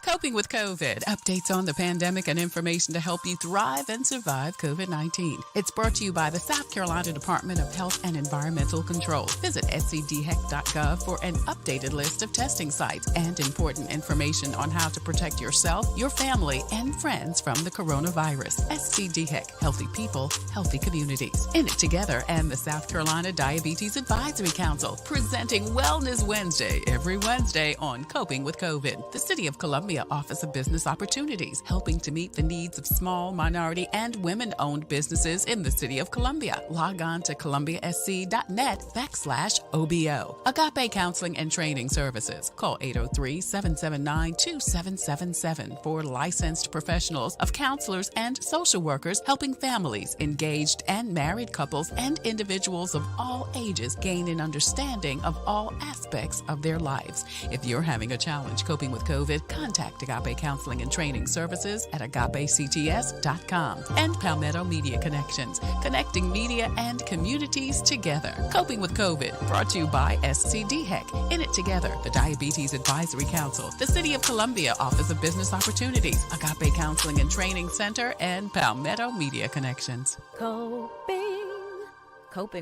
Coping with COVID, updates on the pandemic and information to help you thrive and survive COVID-19. It's brought to you by the South Carolina Department of Health and Environmental Control. Visit scdheck.gov for an updated list of testing sites and important information on how to protect yourself, your family, and friends from the coronavirus. SCDHEC, healthy people, healthy communities. In it together and the South Carolina Diabetes Advisory Council, presenting Wellness Wednesday every Wednesday on Coping with COVID. The City of Columbia Office of Business Opportunities, helping to meet the needs of small, minority, and women-owned businesses in the City of Columbia. Log on to columbiasc.net/OBO. Agape Counseling and Training Services. Call 803-779-2777 for licensed professionals of counselors and social workers helping families, engaged and married couples, and individuals of all ages gain an understanding of all aspects of their lives. If you're having a challenge coping with COVID, contact Agape Counseling and Training Services at agapects.com. And Palmetto Media Connections, connecting media and communities together. Coping with COVID, brought to you by SCDHEC. In it together, the Diabetes Advisory Council, the City of Columbia Office of Business Opportunities, Agape Counseling and Training Center, and Palmetto Media Connections. Coping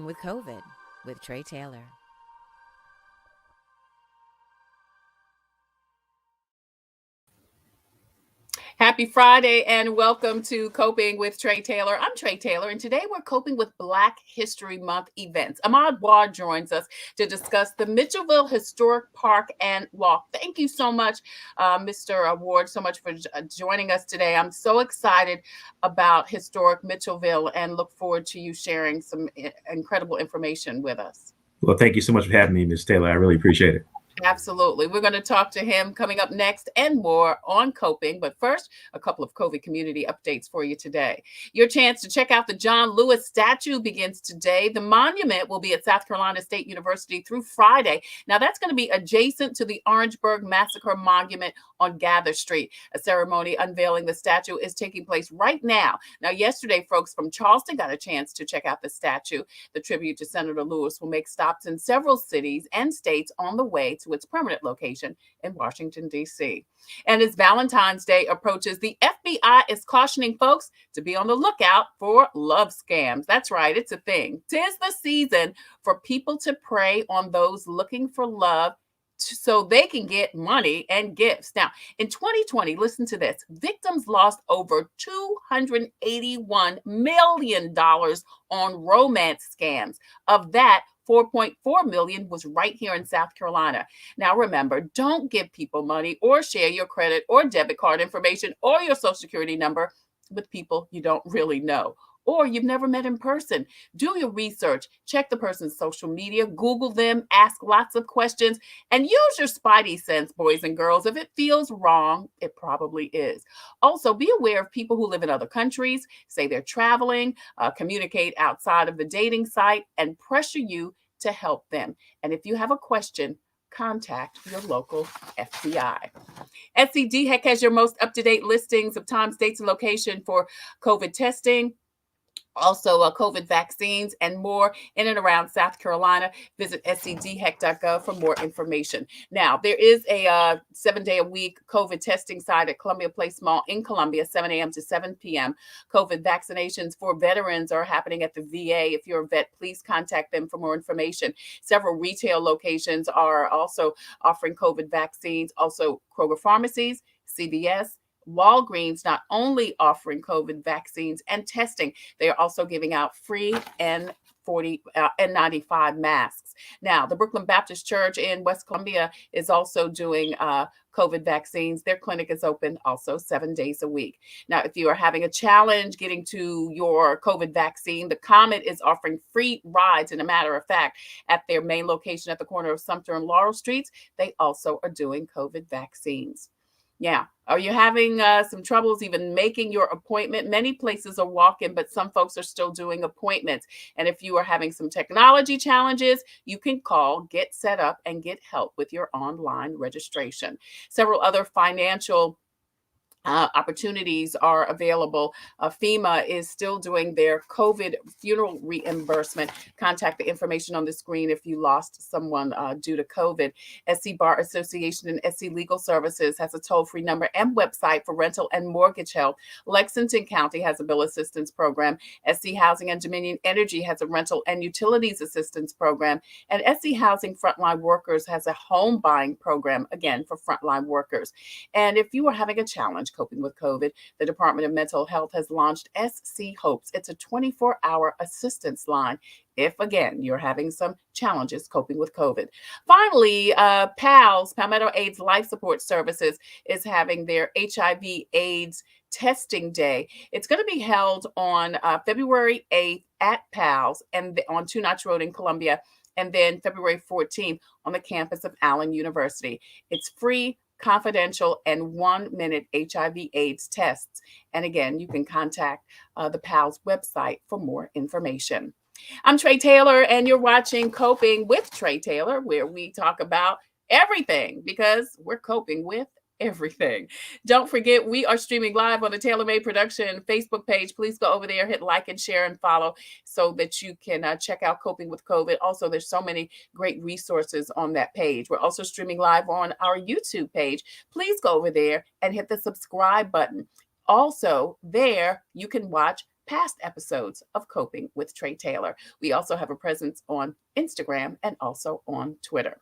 with COVID with Tre Tailor. Happy Friday and welcome to Coping with Tre Tailor. I'm Tre Tailor, and today we're coping with Black History Month events. Ahmad joins us to discuss the Mitchelville Historic Park and Walk. Thank you so much, Mr. Ward, so much for joining us today. I'm so excited about historic Mitchelville and look forward to you sharing some incredible information with us. Well, thank you so much for having me, Ms. Taylor. I really appreciate it. Absolutely. We're going to talk to him coming up next and more on coping. But first, a couple of COVID community updates for you today. Your chance to check out the John Lewis statue begins today. The monument will be at South Carolina State University through Friday. Now, that's going to be adjacent to the Orangeburg Massacre Monument on Gather Street. A ceremony unveiling the statue is taking place right now. Now, yesterday, folks from Charleston got a chance to check out the statue. The tribute to Senator Lewis will make stops in several cities and states on the way to its permanent location in Washington, D.C. And as Valentine's Day approaches, the FBI is cautioning folks to be on the lookout for love scams. That's right, it's a thing. 'Tis the season for people to prey on those looking for love so they can get money and gifts. Now, in 2020, listen to this, victims lost over $281 million on romance scams. Of that, 4.4 million was right here in South Carolina. Now, remember, don't give people money or share your credit or debit card information or your social security number with people you don't really know or you've never met in person. Do your research, check the person's social media, Google them, ask lots of questions, and use your spidey sense, boys and girls. If it feels wrong, it probably is. Also, be aware of people who live in other countries, say they're traveling, communicate outside of the dating site, and pressure you to help them. And if you have a question, contact your local FBI. SCDHEC has your most up-to-date listings of times, dates, and location for COVID testing. Also, COVID vaccines and more in and around South Carolina. Visit scdheck.gov for more information. Now, there is a 7-day-a-week COVID testing site at Columbia Place Mall in Columbia, 7 a.m. to 7 p.m. COVID vaccinations for veterans are happening at the VA. If you're a vet, please contact them for more information. Several retail locations are also offering COVID vaccines. Also, Kroger Pharmacies, CVS, Walgreens not only offering COVID vaccines and testing, they are also giving out free N95 masks. Now, the Brooklyn Baptist Church in West Columbia is also doing COVID vaccines. Their clinic is open also 7 days a week. Now, if you are having a challenge getting to your COVID vaccine, the Comet is offering free rides. And a matter of fact, at their main location at the corner of Sumter and Laurel Streets, they also are doing COVID vaccines. Yeah. Are you having some troubles even making your appointment? Many places are walk-in, but some folks are still doing appointments. And if you are having some technology challenges, you can call, get set up, and get help with your online registration. Several other financial Opportunities are available. FEMA is still doing their COVID funeral reimbursement. Contact the information on the screen if you lost someone due to COVID. SC Bar Association and SC Legal Services has a toll-free number and website for rental and mortgage help. Lexington County has a bill assistance program. SC Housing and Dominion Energy has a rental and utilities assistance program. And SC Housing Frontline Workers has a home buying program, again, for frontline workers. And if you are having a challenge coping with COVID, the Department of Mental Health has launched SC Hopes. It's a 24-hour assistance line if, again, you're having some challenges coping with COVID. Finally, Palmetto AIDS Life Support Services is having their HIV/AIDS testing day. It's going to be held on February 8th at PALS and on Two Notch Road in Columbia, and then February 14th on the campus of Allen University. It's free, confidential, and 1-minute HIV/AIDS tests. And again, you can contact the PALS website for more information. I'm Tre Tailor, and you're watching Coping with Tre Tailor, where we talk about everything because we're coping with everything. Don't forget, we are streaming live on the Tailor Made Production Facebook page. Please go over there, hit like and share and follow so that you can check out Coping with COVID. Also, there's so many great resources on that page. We're also streaming live on our YouTube page. Please go over there and hit the subscribe button. Also, there you can watch past episodes of Coping with Tre Tailor. We also have a presence on Instagram and also on Twitter.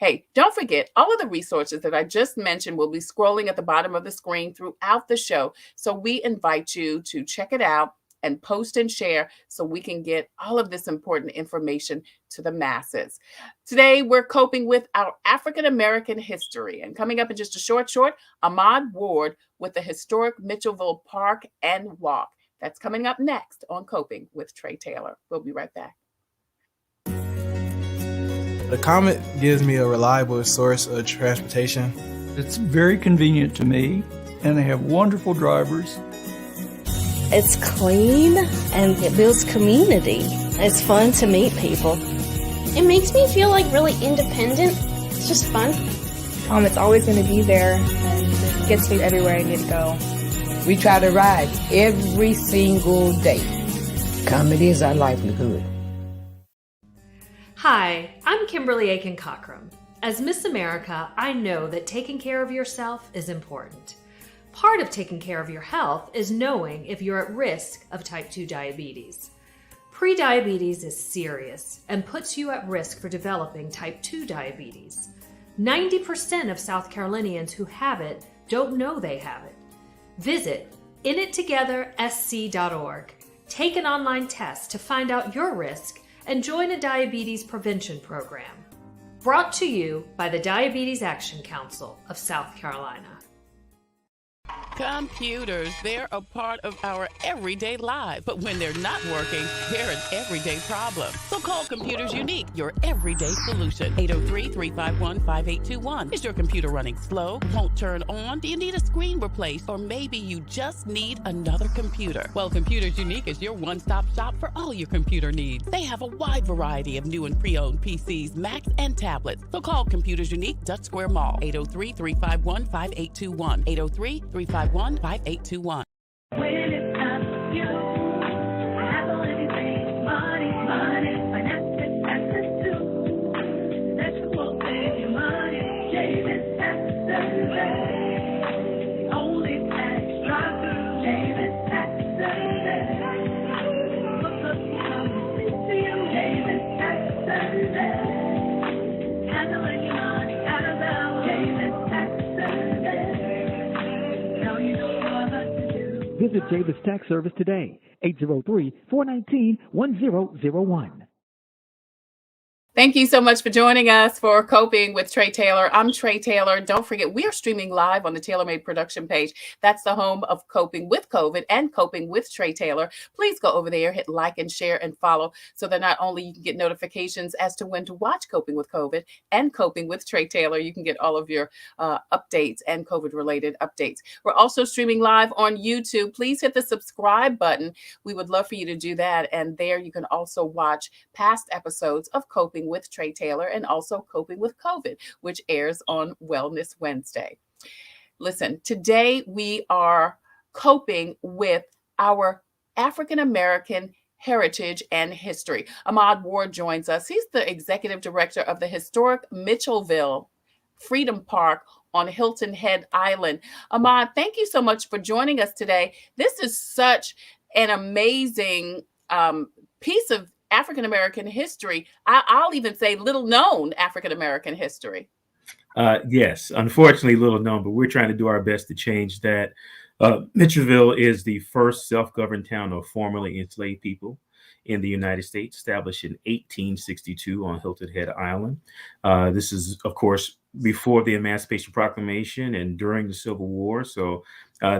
Hey, don't forget, all of the resources that I just mentioned will be scrolling at the bottom of the screen throughout the show. So we invite you to check it out and post and share so we can get all of this important information to the masses. Today, we're coping with our African-American history. And coming up in just a short, Ahmad Ward with the historic Mitchelville Park and Walk. That's coming up next on Coping with Tre Tailor. We'll be right back. The Comet gives me a reliable source of transportation. It's very convenient to me, and they have wonderful drivers. It's clean, and it builds community. It's fun to meet people. It makes me feel like really independent. It's just fun. It's always going to be there, and it gets me everywhere I need to go. We try to ride every single day. Comedy is our livelihood. Hi, I'm Kimberly Aiken-Cochran. As Miss America, I know that taking care of yourself is important. Part of taking care of your health is knowing if you're at risk of type 2 diabetes. Prediabetes is serious and puts you at risk for developing type 2 diabetes. 90% of South Carolinians who have it don't know they have it. Visit inittogethersc.org. Take an online test to find out your risk and join a diabetes prevention program. Brought to you by the Diabetes Action Council of South Carolina. Computers, they're a part of our everyday life, but when they're not working, they're an everyday problem. So call Computers Unique, your everyday solution. 803-351-5821. Is your computer running slow? Won't turn on? Do you need a screen replaced? Or maybe you just need another computer? Well, Computers Unique is your one-stop shop for all your computer needs. They have a wide variety of new and pre-owned PCs, Macs, and tablets. So call Computers Unique, Dutch Square Mall. 803-351-5821. 803-351-5821. When it's time for you, handle anything, money, finances, access to, that you will save your money, Davis Tax Service, only tax drive-through, Davis Tax Service, look up to you, Davis Tax Service, handling your money out of bounds, Davis Tax Service. Visit Davis Tax Service today, 803-419-1001. Thank you so much for joining us for Coping with Tre Tailor. I'm Tre Tailor. Don't forget, we are streaming live on the Tailor Made Production page. That's the home of Coping with COVID and Coping with Tre Tailor. Please go over there, hit like and share and follow so that not only you can get notifications as to when to watch Coping with COVID and Coping with Tre Tailor, you can get all of your updates and COVID-related updates. We're also streaming live on YouTube. Please hit the subscribe button. We would love for you to do that. And there you can also watch past episodes of Coping with Tre Tailor and also Coping with COVID, which airs on Wellness Wednesday. Listen, today we are coping with our African American heritage and history. Ahmad Ward joins us. He's the executive director of the historic Mitchelville Freedom Park on Hilton Head Island. Ahmad, thank you so much for joining us today. This is such an amazing piece of African American history. I'll even say little known African American history. Yes, unfortunately, little known, but we're trying to do our best to change that. Mitchellville is the first self-governed town of formerly enslaved people in the United States, established in 1862 on Hilton Head Island. This is, of course, before the Emancipation Proclamation and during the Civil War. So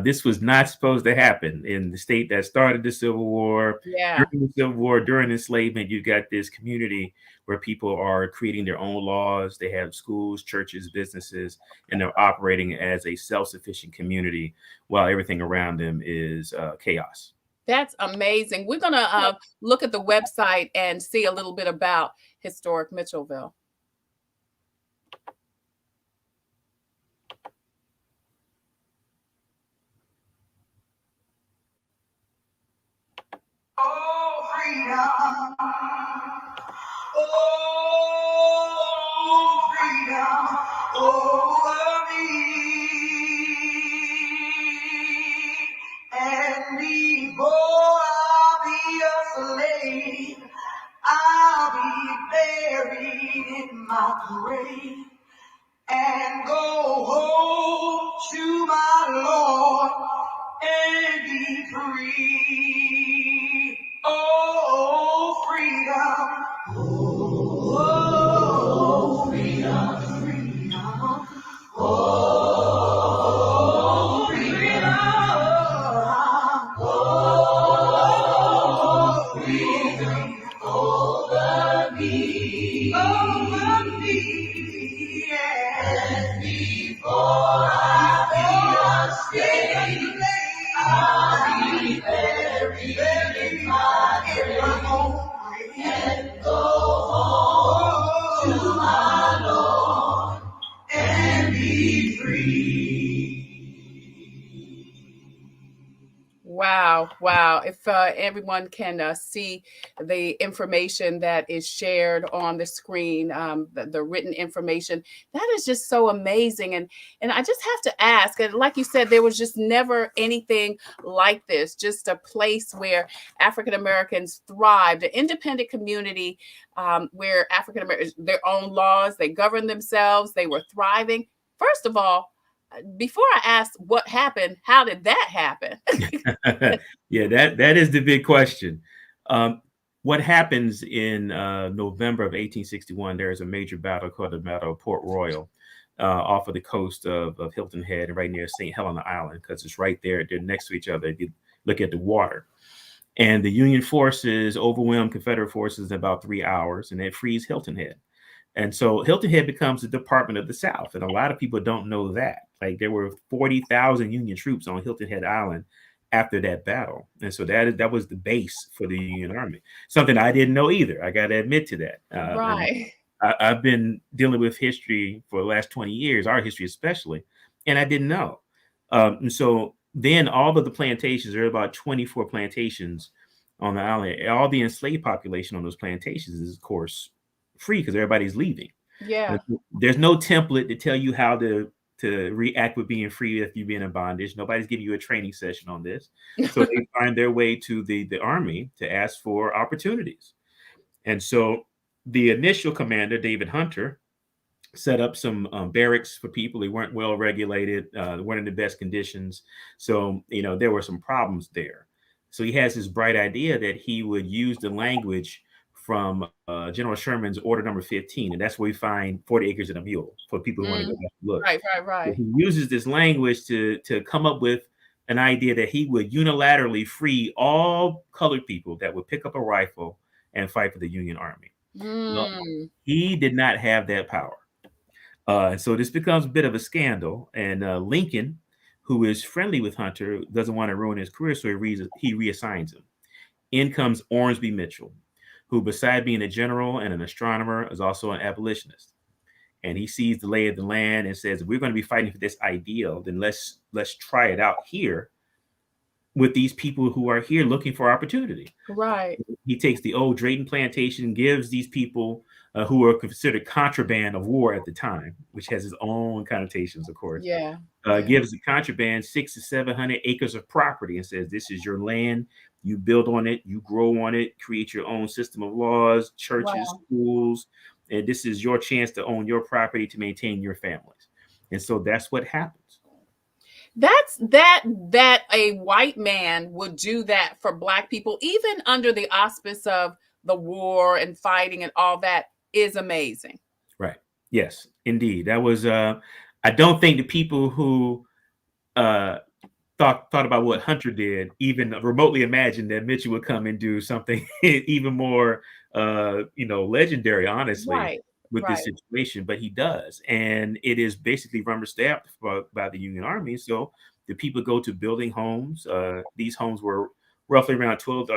this was not supposed to happen in the state that started the Civil War. Yeah. During the Civil War, during enslavement, you got this community where people are creating their own laws. They have schools, churches, businesses, and they're operating as a self-sufficient community while everything around them is chaos. That's amazing. We're going to look at the website and see a little bit about historic Mitchellville. Oh, freedom. Oh, freedom over me. And before I'll be a slave, I'll be buried in my grave and go home to my Lord and be free. Oh, freedom. Oh, freedom, freedom. Oh, freedom. Oh, freedom over me. Over me. And before I be a slave, I'll be buried in my home and go home to my Lord and be free. Wow. Wow. If everyone can see the information that is shared on the screen, the written information, that is just so amazing. And I just have to ask, and like you said, there was just never anything like this, just a place where African Americans thrived, an independent community where African Americans, their own laws, they governed themselves, they were thriving. First of all, before I ask what happened, how did that happen? Yeah, that is the big question. What happens in November of 1861, there is a major battle called the Battle of Port Royal off of the coast of Hilton Head and right near St. Helena Island, because it's right there. They're next to each other. If you look at the water. And the Union forces overwhelmed Confederate forces in about 3 hours, and it frees Hilton Head. And so Hilton Head becomes the Department of the South. And a lot of people don't know that. Like, there were 40,000 Union troops on Hilton Head Island after that battle. And so that was the base for the Union Army. Something I didn't know either. I got to admit to that. Right. I've been dealing with history for the last 20 years, our history especially, and I didn't know. And so then all of the plantations, there are about 24 plantations on the island. All the enslaved population on those plantations is, of course, free because everybody's leaving. Yeah. There's no template to tell you how to react with being free if you've been in bondage. Nobody's giving you a training session on this. So they find their way to the army to ask for opportunities. And so the initial commander, David Hunter, set up some barracks for people. They weren't well regulated, they weren't in the best conditions. So, there were some problems there. So he has this bright idea that he would use the language from General Sherman's Order Number 15, and that's where we find 40 acres and a mule for people who want to go back and look. Right. So he uses this language to come up with an idea that he would unilaterally free all colored people that would pick up a rifle and fight for the Union Army. No, he did not have that power. So this becomes a bit of a scandal, and Lincoln, who is friendly with Hunter, doesn't want to ruin his career, so he reassigns him. In comes Ormsby Mitchell, who, beside being a general and an astronomer, is also an abolitionist. and he sees the lay of the land and says, we're going to be fighting for this ideal, then let's try it out here with these people who are here looking for opportunity. Right. He takes the old Drayton plantation, gives these people who are considered contraband of war at the time, which has its own connotations, of course. Yeah. Gives the contraband 600 to 700 acres of property and says, this is your land. You build on it, you grow on it, create your own system of laws, churches, schools, and this is your chance to own your property to maintain your families. And so that's what happens. That's that a white man would do that for Black people, even under the auspice of the war and fighting and all that, is amazing. Right. Yes, indeed. That was I don't think the people who thought about what Hunter did even remotely imagined that Mitchell would come and do something even more legendary, honestly, with this situation, but he does. And it is basically rubber stamped by the Union Army. So the people go to building homes. These homes were roughly around 12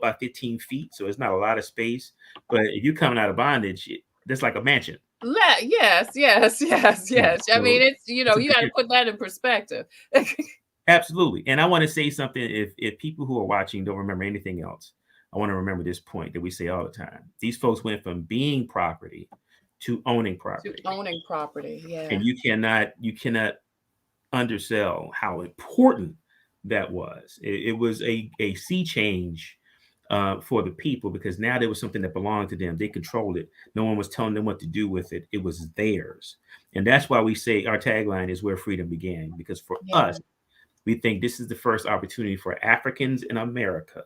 by 15 feet. So it's not a lot of space. But if you're coming out of bondage, that's like a mansion. Yes. I mean, it's, you got to put that in perspective. Absolutely. And I want to say something. If people who are watching don't remember anything else, I want to remember this point that we say all the time. These folks went from being property to owning property. Yeah. And you cannot undersell how important that was. It was a sea change for the people, because now there was something that belonged to them. They controlled it. No one was telling them what to do with it. It was theirs. And that's why we say our tagline is where freedom began, because for us, we think this is the first opportunity for Africans in America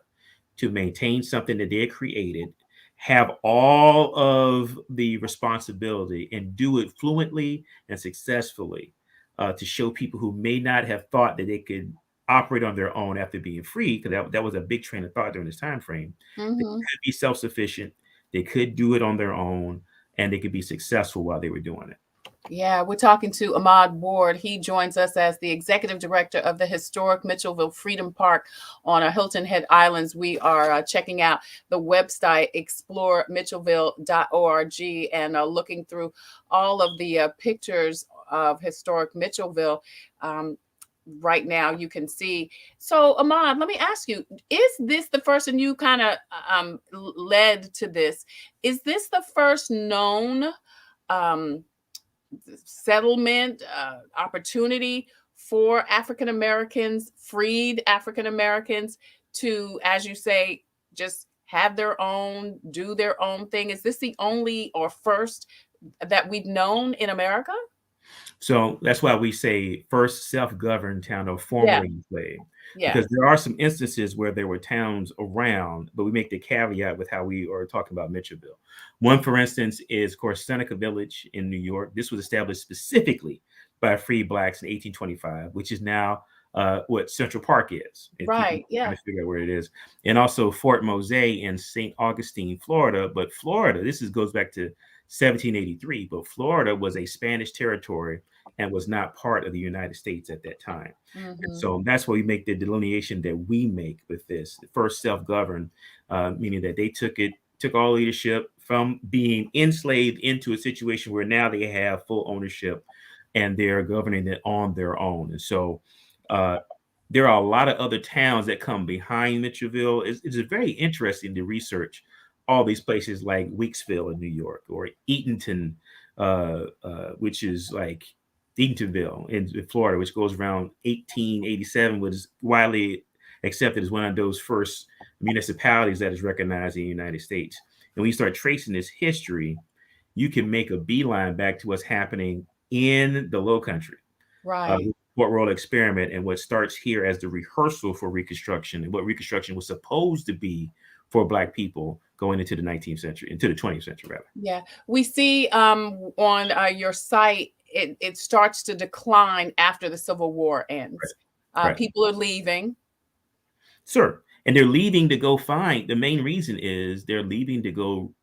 to maintain something that they created, have all of the responsibility, and do it fluently and successfully to show people who may not have thought that they could operate on their own after being free, because that was a big train of thought during this time frame. They could be self-sufficient, they could do it on their own, and they could be successful while they were doing it. Yeah, we're talking to Ahmad Ward. He joins us as the executive director of the historic Mitchelville Freedom Park on Hilton Head Islands. We are checking out the website, exploremitchelville.org, and looking through all of the pictures of historic Mitchelville. Right now, you can see. So, Ahmad, let me ask you, is this the first, and you kind of led to this, is this the first known settlement opportunity for African Americans, freed African Americans, to, as you say, just have their own, do their own thing? Is this the only or first that we've known in America? So that's why we say first self-governed town or formerly enslaved. Because there are some instances where there were towns around, but we make the caveat with how we are talking about Mitchelville. One, for instance, is, of course, Seneca Village in New York. This was established specifically by free Blacks in 1825, which is now what Central Park is. Right, trying to figure out where it is. And also Fort Mose in St. Augustine, Florida. But Florida, goes back to 1783, but Florida was a Spanish territory and was not part of the United States at that time. And so that's why we make the delineation that we make with this. First self-governed, meaning that they took all leadership from being enslaved into a situation where now they have full ownership and they're governing it on their own. And so there are a lot of other towns that come behind Mitchelville. It's very interesting to research all these places like Weeksville in New York, or Eatonton, which is like Eatonville in Florida, which goes around 1887, was widely accepted as one of those first municipalities that is recognized in the United States. And when you start tracing this history, you can make a beeline back to what's happening in the Low Country. Right. Fort Royal experiment, and what starts here as the rehearsal for Reconstruction, and what Reconstruction was supposed to be for Black people going into the 19th century, into the 20th century, rather. Yeah, we see on your site, it starts to decline after the Civil War ends. Right. People are leaving. Sure. And they're leaving to go find, the main reason is they're leaving to go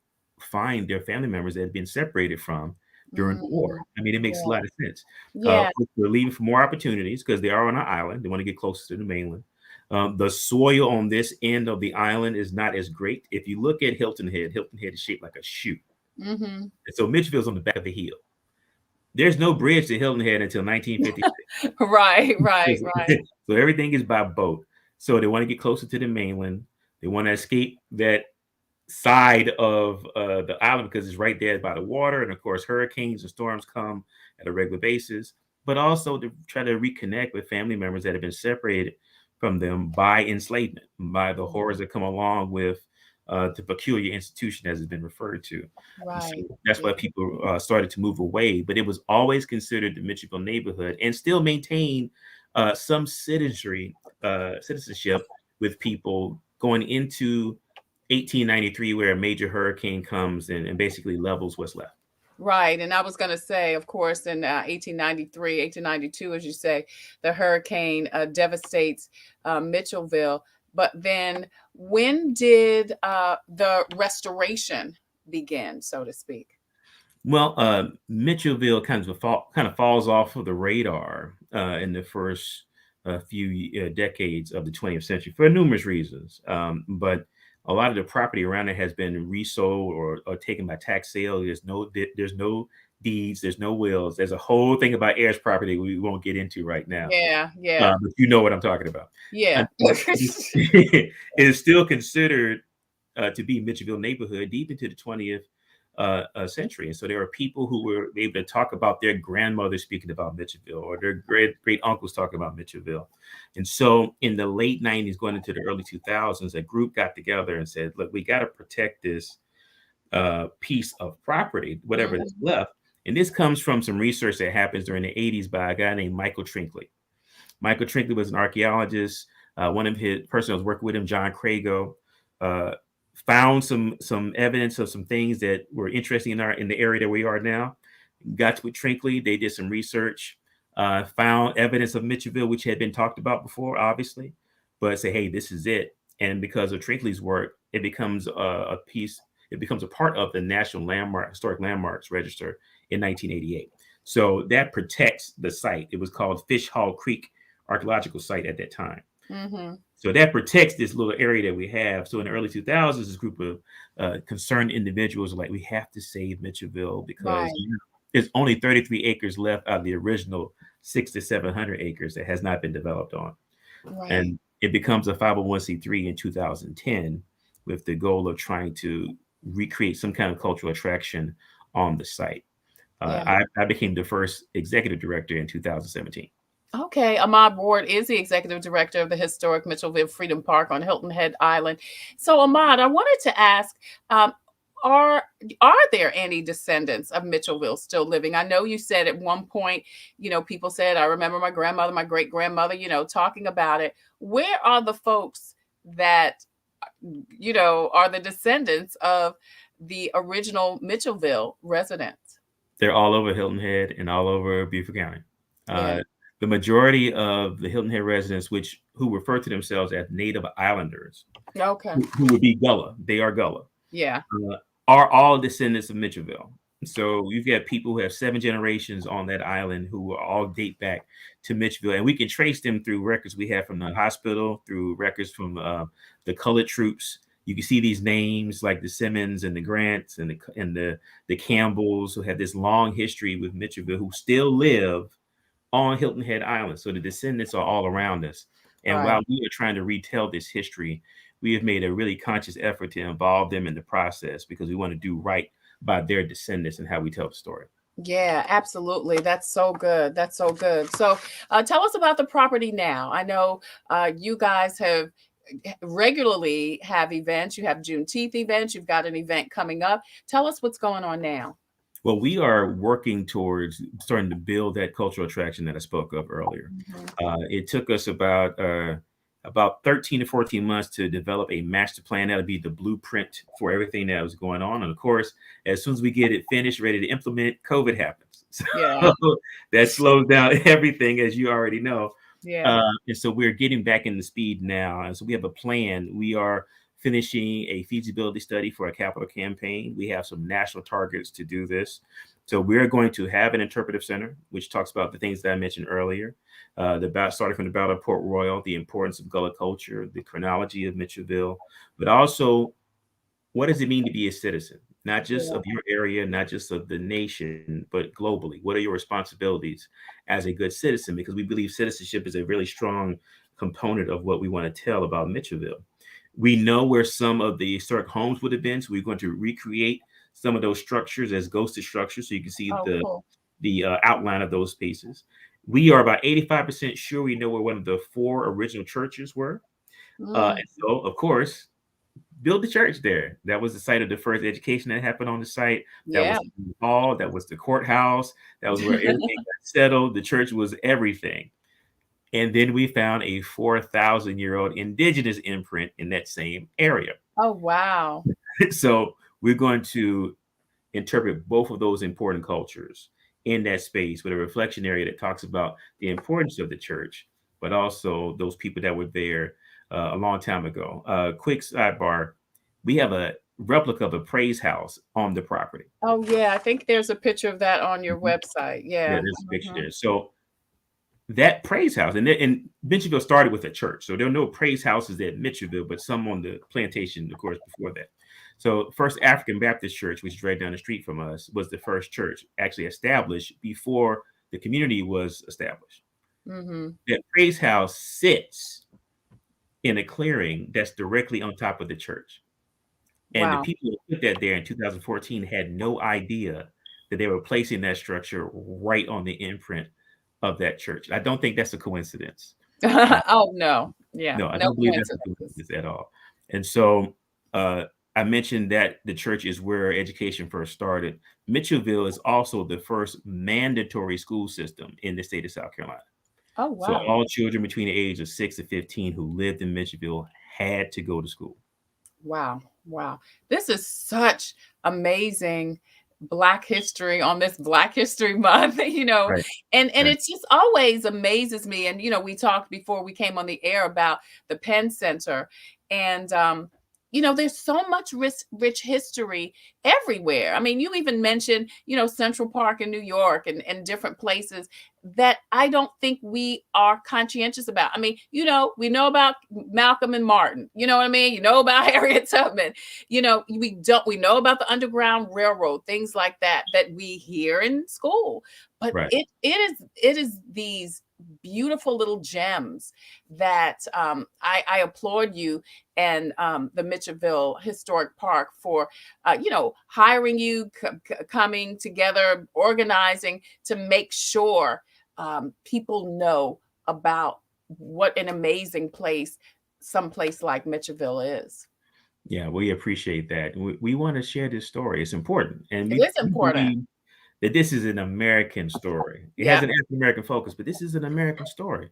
find their family members that had been separated from during the war. I mean, it makes a lot of sense. They're leaving for more opportunities because they are on an island. They want to get closer to the mainland. The soil on this end of the island is not as great. If you look at Hilton Head is shaped like a shoe. And so Mitchelville's on the back of the hill. there's no bridge to Hilton Head until 1956. Right. So everything is by boat. So they want to get closer to the mainland. They want to escape that side of the island because it's right there by the water. And of course, hurricanes and storms come at a regular basis, but also to try to reconnect with family members that have been separated from them by enslavement, by the horrors that come along with the peculiar institution, as it's been referred to. Right. So that's why people started to move away. But it was always considered the Mitchellville neighborhood and still maintain some citizenship with people going into 1893, where a major hurricane comes and basically levels what's left. Right. And I was going to say, of course, in 1893, 1892, as you say, the hurricane devastates Mitchellville. But then when did the restoration begin, so to speak? Well, Mitchellville kind of falls off of the radar in the first few decades of the 20th century for numerous reasons. But a lot of the property around it has been resold or taken by tax sale. There's no deeds, there's no wills. There's a whole thing about heirs property we won't get into right now. Yeah. But you know what I'm talking about. Yeah. It is still considered to be Mitchellville neighborhood deep into the 20th century. And so there are people who were able to talk about their grandmother speaking about Mitchellville or their great uncles talking about Mitchellville. And so in the late 90s, going into the early 2000s, a group got together and said, look, we got to protect this piece of property, whatever is left. And this comes from some research that happens during the 80s by a guy named Michael Trinkley. Michael Trinkley was an archaeologist. One of his person was working with him, John Crago, found some evidence of some things that were interesting in the area that we are now. Got with Trinkley, they did some research, found evidence of Mitchellville, which had been talked about before, obviously, but say, hey, this is it. And because of Trinkley's work, it becomes a part of the National Historic Landmarks Register in 1988. So that protects the site. It was called Fish Hall Creek Archaeological Site at that time. Mm-hmm. So that protects this little area that we have. So in the early 2000s, this group of concerned individuals were like, we have to save Mitchellville because there's only 33 acres left out of the original 600 to 700 acres that has not been developed on. Right. And it becomes a 501c3 in 2010 with the goal of trying to recreate some kind of cultural attraction on the site. I became the first executive director in 2017. Okay, Ahmad Ward is the executive director of the historic Mitchellville Freedom Park on Hilton Head Island. So, Ahmad, I wanted to ask, are there any descendants of Mitchellville still living? I know you said at one point, people said, I remember my grandmother, my great grandmother, talking about it. Where are the folks that, are the descendants of the original Mitchellville residents? They're all over Hilton Head and all over Beaufort County. The majority of the Hilton Head residents, who refer to themselves as Native Islanders, who would be Gullah, they are Gullah, are all descendants of Mitchellville. So you've got people who have 7 generations on that island who all date back to Mitchellville, and we can trace them through records we have from the hospital, through records from the colored troops. You can see these names like the Simmons and the Grants and the Campbells, who have this long history with Mitchellville, who still live on Hilton Head Island. So the descendants are all around us. And while we are trying to retell this history, we have made a really conscious effort to involve them in the process because we want to do right by their descendants and how we tell the story. Yeah, absolutely. That's so good. That's so good. So tell us about the property now. I know you guys have regularly have events. You have Juneteenth events. You've got an event coming up. Tell us what's going on now. Well, we are working towards starting to build that cultural attraction that I spoke of earlier. It took us about 13 to 14 months to develop a master plan. That'll be the blueprint for everything that was going on. And of course, as soon as we get it finished, ready to implement, COVID happens. So that slows down everything, as you already know. And so we're getting back into speed now. And so we have a plan. We are finishing a feasibility study for a capital campaign. We have some national targets to do this. So we're going to have an interpretive center, which talks about the things that I mentioned earlier, starting from the Battle of Port Royal, the importance of Gullah culture, the chronology of Mitchellville, but also what does it mean to be a citizen? not just Yeah. of your area, not just of the nation, but globally. What are your responsibilities as a good citizen? Because we believe citizenship is a really strong component of what we want to tell about Mitchellville. We know where some of the historic homes would have been, so we're going to recreate some of those structures as ghosted structures, so you can see Oh, cool. the outline of those spaces. We are about 85% sure we know where one of the 4 original churches were. And so, of course, build the church there. That was the site of the first education that happened on the site. That was Yeah. the hall. That was the courthouse. That was where everything got settled. The church was everything. And then we found a 4,000-year-old indigenous imprint in that same area. Oh, wow. So we're going to interpret both of those important cultures in that space with a reflection area that talks about the importance of the church, but also those people that were there a long time ago. Quick sidebar, we have a replica of a praise house on the property. Oh, yeah. I think there's a picture of that on your website. Yeah, Yeah. there's a picture there. So that praise house, and Mitchellville started with a church. So there are no praise houses at Mitchellville, but some on the plantation, of course, before that. So First African Baptist Church, which is right down the street from us, was the first church actually established before the community was established. That praise house sits in a clearing that's directly on top of the church. And the Wow. people who put that there in 2014 had no idea that they were placing that structure right on the imprint of that church. I don't think that's a coincidence. Oh, no. Yeah. No, I No don't believe that's a coincidence. coincidence at all. And so I mentioned that the church is where education first started. Mitchellville is also the first mandatory school system in the state of South Carolina. Oh, So wow. all children between the age of 6 to 15 who lived in Mitchellville had to go to school. Wow. Wow. This is such amazing Black history on this Black History Month, Right. and Right. it just always amazes me. And, we talked before we came on the air about the Penn Center, and, there's so much rich history everywhere. I mean, you even mentioned, Central Park in New York and different places that I don't think we are conscientious about. I mean, we know about Malcolm and Martin, you know what I mean? You know about Harriet Tubman, we know about the Underground Railroad, things like that we hear in school. But Right. it is these beautiful little gems that I applaud you and the Mitchellville Historic Park for hiring you, coming together, organizing to make sure people know about what an amazing place some place like Mitchellville is. Yeah, we appreciate that. We want to share this story. It's important. And It we is important. believe that this is an American story. It Yeah. has an African American focus, but this is an American story.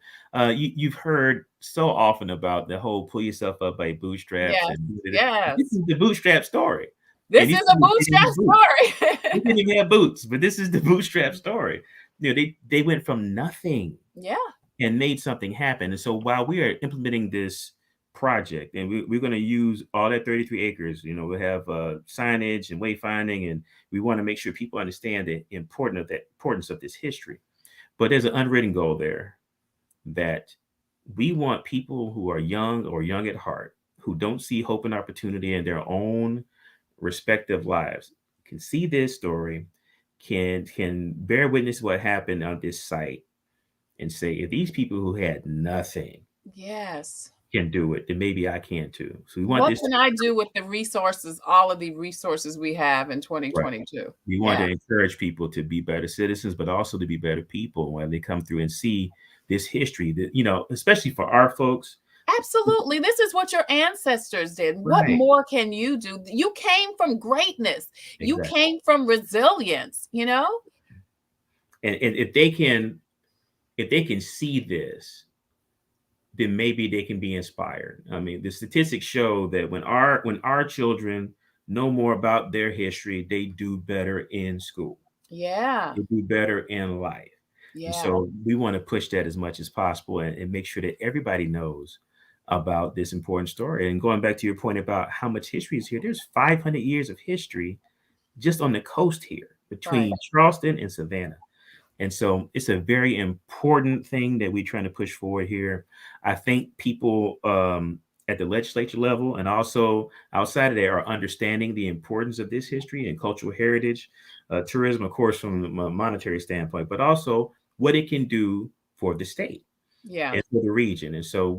You've heard so often about the whole pull yourself up by bootstraps. Yes. And Yes. this is the bootstrap story. This And is these a people bootstrap didn't have boots. story. They didn't even have boots, but this is the bootstrap story. They went from nothing Yeah. and made something happen. And so while we are implementing this project, and we're going to use all that 33 acres, we'll have signage and wayfinding, and we want to make sure people understand the importance of this history. But there's an unwritten goal there that we want people who are young or young at heart, who don't see hope and opportunity in their own respective lives, can see this story, can bear witness what happened on this site, and say, if these people who had nothing Yes. can do it, then maybe I can too. So we want What this. can I do with the resources, all of the resources we have in Right. 2022? We want Yeah. to encourage people to be better citizens, but also to be better people when they come through and see this history that, especially for our folks. Absolutely. This is what your ancestors did. What Right. more can you do? You came from greatness. You Exactly. came from resilience, And if they can see this, then maybe they can be inspired. I mean, the statistics show that when our children know more about their history, they do better in school. Yeah. They do better in life. Yeah. And so we want to push that as much as possible and make sure that everybody knows about this important story. And going back to your point about how much history is here, there's 500 years of history just on the coast here between Right. Charleston and Savannah. And so it's a very important thing that we're trying to push forward here. I think people at the legislature level, and also outside of there are understanding the importance of this history and cultural heritage, tourism, of course, from a monetary standpoint, but also what it can do for the state Yeah. and for the region. And so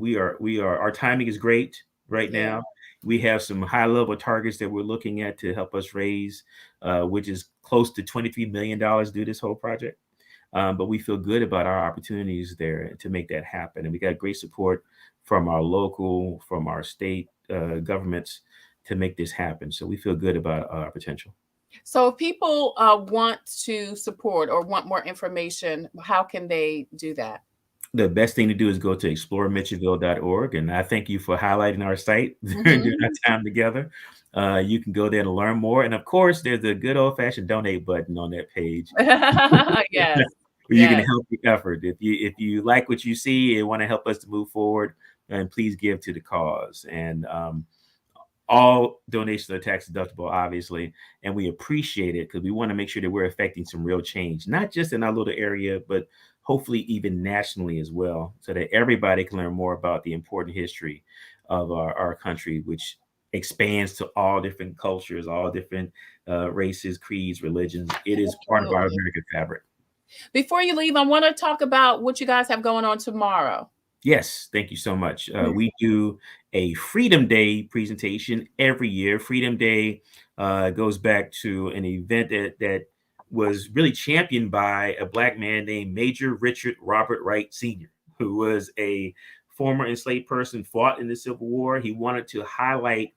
our timing is great right Yeah. now. We have some high level targets that we're looking at to help us raise, which is close to $23 million due this whole project. But we feel good about our opportunities there to make that happen. And we got great support from our local, from our state governments to make this happen. So we feel good about our potential. So if people want to support or want more information, how can they do that? The best thing to do is go to exploremitchelville.org. And I thank you for highlighting our site during our time together. You can go there to learn more. And of course, there's a good old fashioned donate button on that page. Yes. Where you can help the effort. If you like what you see and want to help us to move forward, then please give to the cause. And all donations are tax deductible, obviously, and we appreciate it because we want to make sure that we're affecting some real change, not just in our little area, but hopefully even nationally as well, so that everybody can learn more about the important history of our country, which expands to all different cultures, all different races, creeds, religions. It is part of our American fabric. Before you leave, I want to talk about what you guys have going on tomorrow. Yes, thank you so much. We do a Freedom Day presentation every year. Freedom Day goes back to an event that was really championed by a Black man named Major Richard Robert Wright Sr., who was a former enslaved person, fought in the Civil War. He wanted to highlight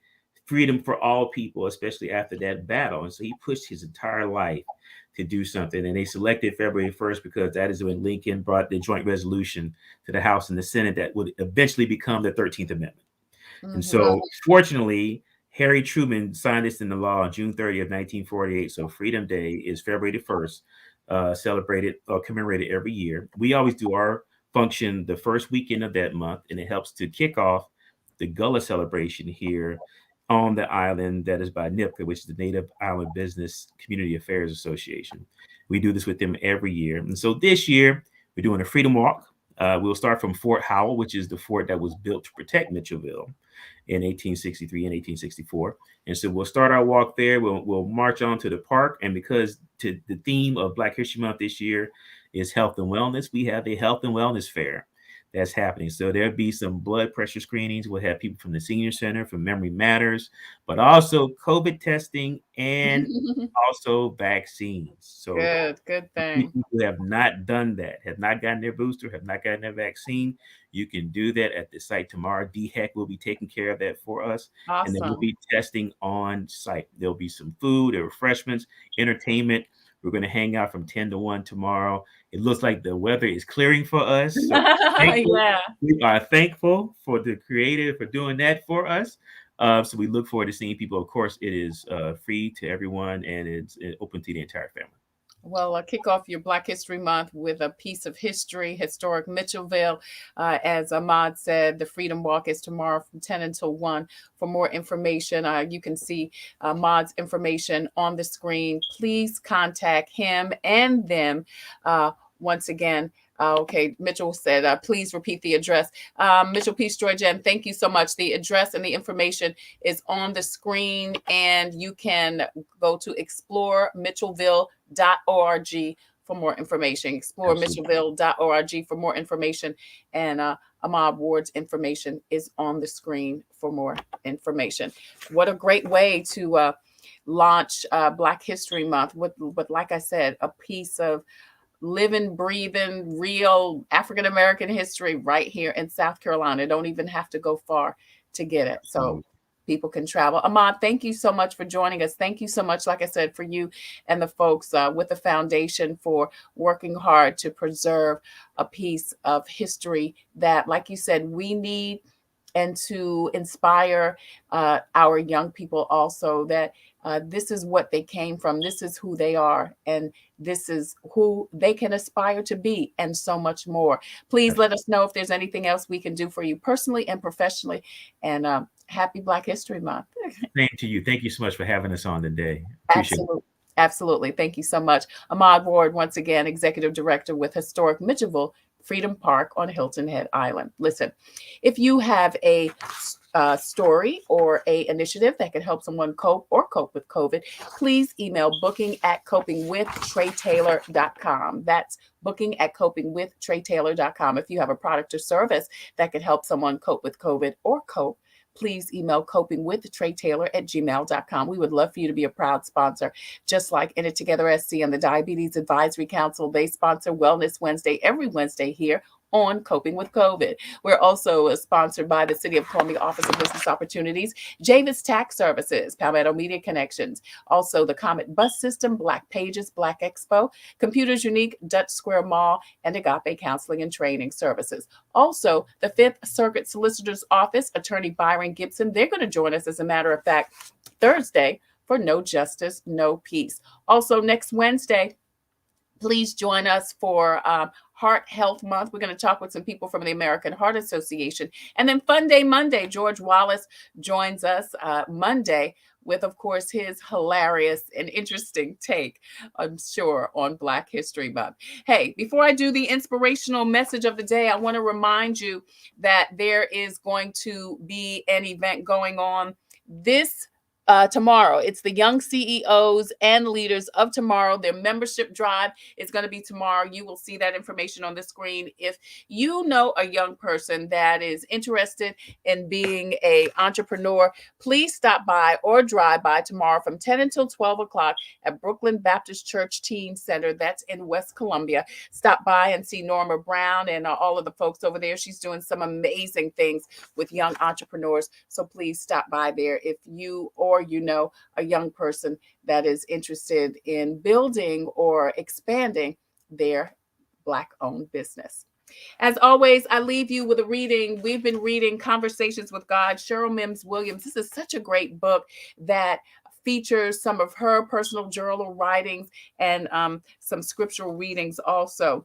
freedom for all people, especially after that battle. And so he pushed his entire life to do something. And they selected February 1st because that is when Lincoln brought the joint resolution to the House and the Senate that would eventually become the 13th Amendment. And so fortunately, Harry Truman signed this into law on June 30th, 1948. So Freedom Day is February 1st, celebrated or commemorated every year. We always do our function the first weekend of that month, and it helps to kick off the Gullah celebration here on the island that is by NIPCA, which is the Native Island Business Community Affairs Association. We do this with them every year. And so this year, we're doing a Freedom Walk. We'll start from Fort Howell, which is the fort that was built to protect Mitchelville in 1863 and 1864. And so we'll start our walk there. We'll march on to the park. And because the theme of Black History Month this year is health and wellness, we have a health and wellness fair that's happening. So there'll be some blood pressure screenings. We'll have people from the Senior Center, from Memory Matters, but also COVID testing and also vaccines. So good thing. People who have not done that, have not gotten their booster, have not gotten their vaccine, you can do that at the site tomorrow. DHEC will be taking care of that for us. Awesome. And then we'll be testing on site. There'll be some food, refreshments, entertainment. We're going to hang out from 10 to 1 tomorrow. It looks like the weather is clearing for us. So we are thankful for the creator for doing that for us. So we look forward to seeing people. Of course, it is free to everyone and it's open to the entire family. Well, kick off your Black History Month with a piece of history, historic Mitchelville. As Ahmad said, the Freedom Walk is tomorrow from 10 until 1. For more information, you can see Ahmad's information on the screen. Please contact him and them. Once again, okay, Mitchell said, please repeat the address. Mitchell Peace, Georgia, and thank you so much. The address and the information is on the screen, and you can go to exploremitchelville.org for more information. Exploremitchelville.org for more information. And Ahmad Ward's information is on the screen for more information. What a great way to launch Black History Month with, like I said, a piece of living, breathing, real African-American history right here in South Carolina. Don't even have to go far to get it. So people can travel. Ahmad, thank you so much for joining us. Thank you so much, like I said, for you and the folks with the foundation for working hard to preserve a piece of history that, like you said, we need, and to inspire our young people also that this is what they came from. This is who they are. And this is who they can aspire to be, and so much more. Please let us know if there's anything else we can do for you personally and professionally. And happy Black History Month. Same to you. Thank you so much for having us on today. Appreciate it. Absolutely. Thank you so much. Ahmad Ward, once again, Executive Director with Historic Mitchelville Freedom Park on Hilton Head Island. Listen, if you have a story or a initiative that can help someone cope with COVID, please email booking@copingwithtretatailor.com. That's booking@copingwithtretatailor.com. If you have a product or service that could help someone cope with COVID or cope, please email copingwithtretatailor@gmail.com. We would love for you to be a proud sponsor, just like In It Together SC and the Diabetes Advisory Council. They sponsor Wellness Wednesday every Wednesday here on Coping with COVID. We're also sponsored by the City of Columbia Office of Business Opportunities, Javis Tax Services, Palmetto Media Connections, also the Comet Bus System, Black Pages, Black Expo, Computers Unique, Dutch Square Mall, and Agape Counseling and Training Services. Also, the Fifth Circuit Solicitor's Office, Attorney Byron Gibson. They're going to join us, as a matter of fact, Thursday for No Justice, No Peace. Also, next Wednesday, please join us for Heart Health Month. We're going to talk with some people from the American Heart Association. And then Fun Day Monday, George Wallace joins us Monday with, of course, his hilarious and interesting take, I'm sure, on Black History Month. Hey, before I do the inspirational message of the day, I want to remind you that there is going to be an event going on this tomorrow. It's the Young CEOs and Leaders of Tomorrow. Their membership drive is going to be tomorrow. You will see that information on the screen. If you know a young person that is interested in being an entrepreneur, please stop by or drive by tomorrow from 10 until 12 o'clock at Brooklyn Baptist Church Teen Center. That's in West Columbia. Stop by and see Norma Brown and all of the folks over there. She's doing some amazing things with young entrepreneurs. So please stop by there if you or you know a young person that is interested in building or expanding their Black-owned business. As always, I leave you with a reading. We've been reading Conversations with God, Cheryl Mims Williams. This is such a great book that features some of her personal journal writings and some scriptural readings also.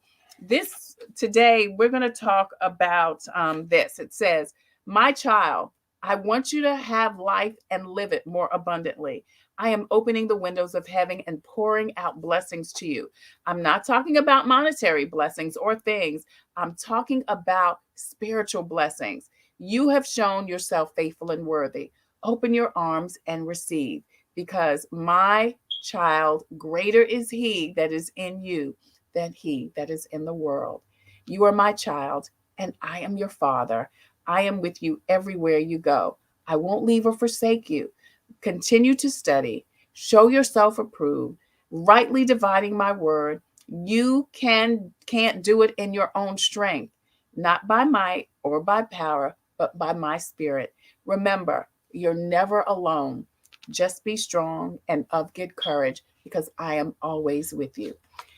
Today, we're going to talk about this. It says, "My child, I want you to have life and live it more abundantly. I am opening the windows of heaven and pouring out blessings to you." I'm not talking about monetary blessings or things. I'm talking about spiritual blessings. You have shown yourself faithful and worthy. Open your arms and receive, because my child, greater is he that is in you than he that is in the world. You are my child, and I am your father. I am with you everywhere you go. I won't leave or forsake you. Continue to study. Show yourself approved, rightly dividing my word. You can't do it in your own strength, not by might or by power, but by my spirit. Remember, you're never alone. Just be strong and of good courage, because I am always with you.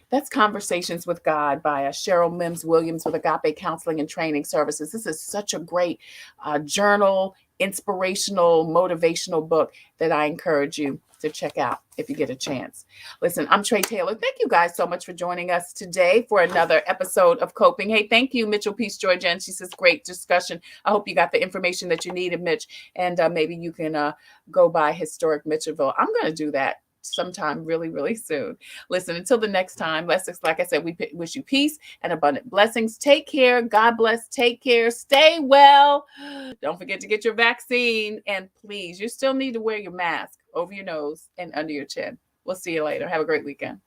That's Conversations with God by Cheryl Mims Williams with Agape Counseling and Training Services. This is such a great journal, inspirational, motivational book that I encourage you to check out if you get a chance. Listen, I'm Tre Tailor. Thank you guys so much for joining us today for another episode of Coping. Hey, thank you, Mitchell Peace Joy Jen. She says, great discussion. I hope you got the information that you needed, Mitch, and maybe you can go by historic Mitchelville. I'm going to do that sometime really, really soon. Listen, until the next time, like I said, we wish you peace and abundant blessings. Take care. God bless. Take care. Stay well. Don't forget to get your vaccine. And please, you still need to wear your mask over your nose and under your chin. We'll see you later. Have a great weekend.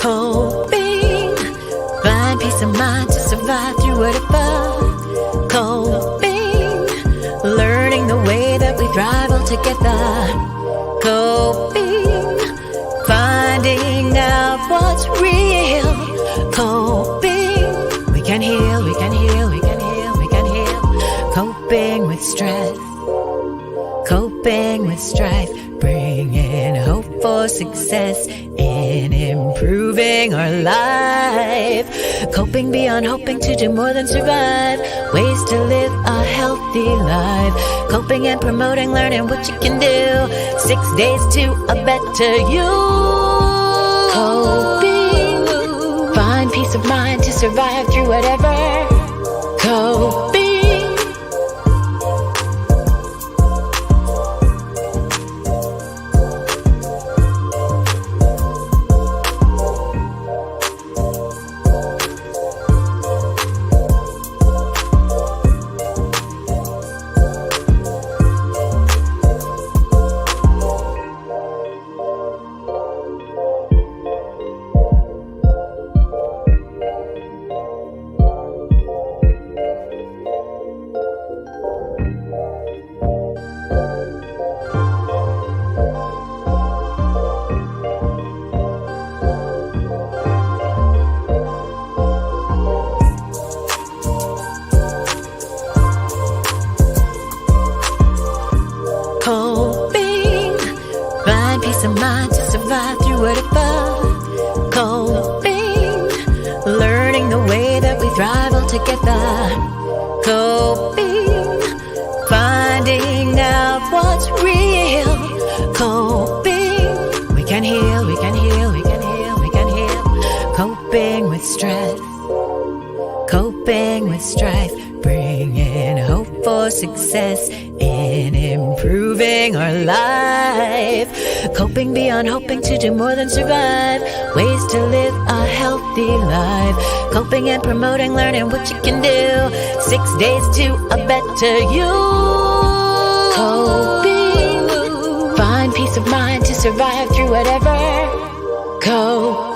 Coping, find peace of mind to survive through whatever. Coping, learning the way that we thrive all together. Coping, finding out what's real. Coping, we can heal, we can heal, we can heal, we can heal. Coping with stress, coping with strife, bringing hope for success in improving our life. Coping beyond hoping to do more than survive, ways to live a healthy life. Coping and promoting, learning what you can do. 6 days to a better you. Coping, find peace of mind to survive through whatever. Coping. of mind to survive through whatever. Coping, learning the way that we thrive all together. Coping, finding out what's real. Coping, we can heal, we can heal, we can heal, we can heal. Coping with strife, coping with strife, bringing hope for success in improving our life. Coping beyond hoping to do more than survive, ways to live a healthy life. Coping and promoting, learning what you can do. 6 days to a better you. Coping, find peace of mind to survive through whatever. Coping.